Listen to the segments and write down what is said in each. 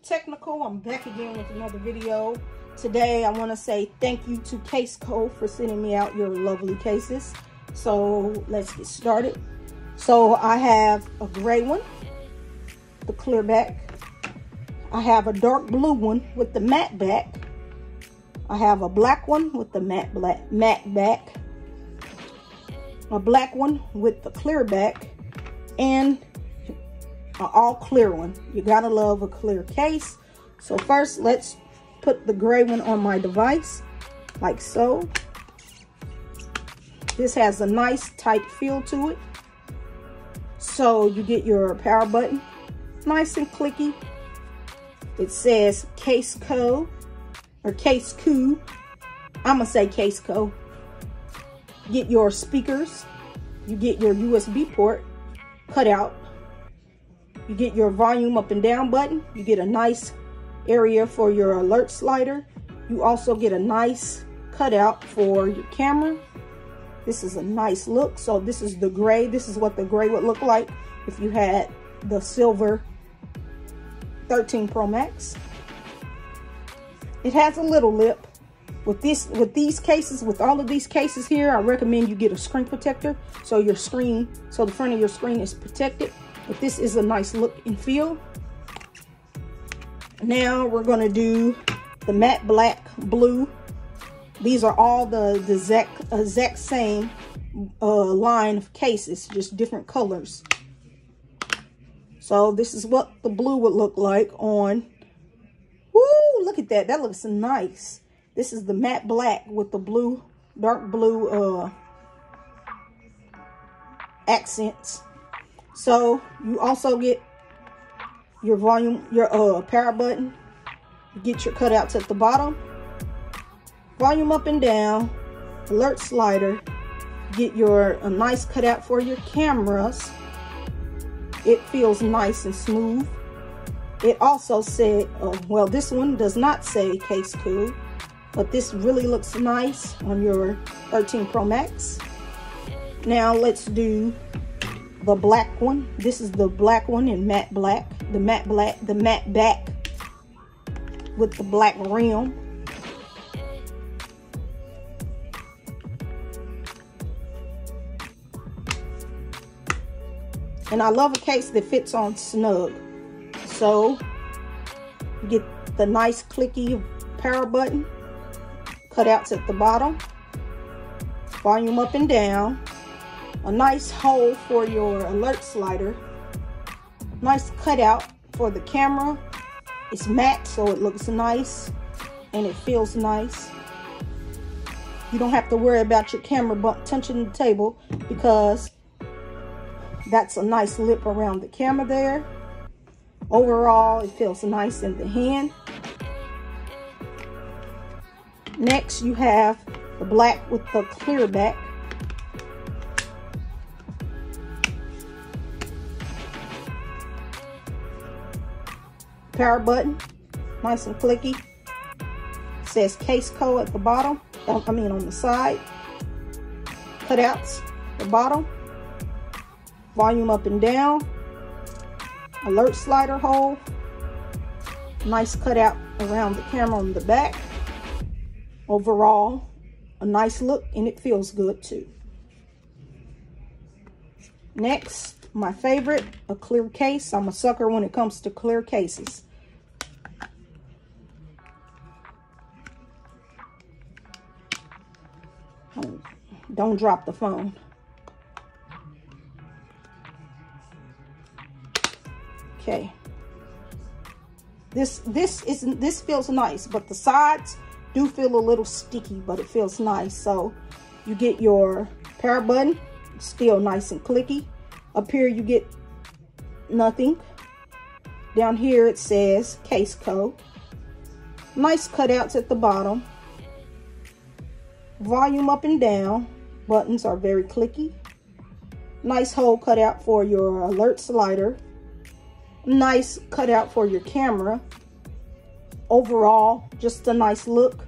Technical. I'm back again with another video. Today I want to say thank you to Casekoo for sending me out your lovely cases. So let's get started. So I have a gray one, the clear back. I have a dark blue one with the matte back. I have a black one with the matte back. A black one with the clear back, and an all clear one. You gotta love a clear case. So first, let's put the gray one on my device, like so. This has a nice tight feel to it. So you get your power button, nice and clicky. It says Casekoo or Casekoo. I'm gonna say Casekoo. Get your speakers. You get your USB port cut out. You get your volume up and down button. You get a nice area for your alert slider. You also get a nice cutout for your camera. This is a nice look. So this is the gray. This is what the gray would look like if you had the silver 13 Pro Max. It has a little lip. With these cases, with all of these cases here, I recommend you get a screen protector so the front of your screen is protected. But this is a nice look and feel. Now we're gonna do the matte black, blue. These are all the exact same line of cases, just different colors. So this is what the blue would look like on. Woo! Look at that. That looks nice. This is the matte black with the blue, dark blue accents. So you also get your volume, your power button. You get your cutouts at the bottom. Volume up and down, alert slider. Get a nice cutout for your cameras. It feels nice and smooth. It also said, well, this one does not say Casekoo, but this really looks nice on your 13 Pro Max. Now let's do the black one. This is the black one in matte black. The matte back with the black rim. And I love a case that fits on snug. So you get the nice clicky power button, cutouts at the bottom, volume up and down, a nice hole for your alert slider, nice cutout for the camera. It's matte, so it looks nice and it feels nice. You don't have to worry about your camera touching the table because that's a nice lip around the camera there. Overall, it feels nice in the hand. Next, you have the black with the clear back. Power button, nice and clicky. It says Casekoo at the bottom, on the side. Cutouts at the bottom. Volume up and down. Alert slider hole. Nice cutout around the camera on the back. Overall, a nice look, and it feels good too. Next, my favorite, a clear case. I'm a sucker when it comes to clear cases. Don't drop the phone. Okay. This feels nice, but the sides do feel a little sticky, but it feels nice. So you get your power button, still nice and clicky. Up here you get nothing. Down here it says Casekoo. Nice cutouts at the bottom. Volume up and down. Buttons are very clicky. Nice hole cutout for your alert slider. Nice cutout for your camera. Overall, just a nice look,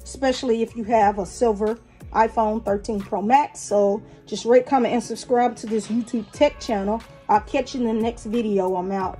especially if you have a silver iPhone 13 Pro Max. So just rate, comment, and subscribe to this YouTube tech channel. I'll catch you in the next video. I'm out.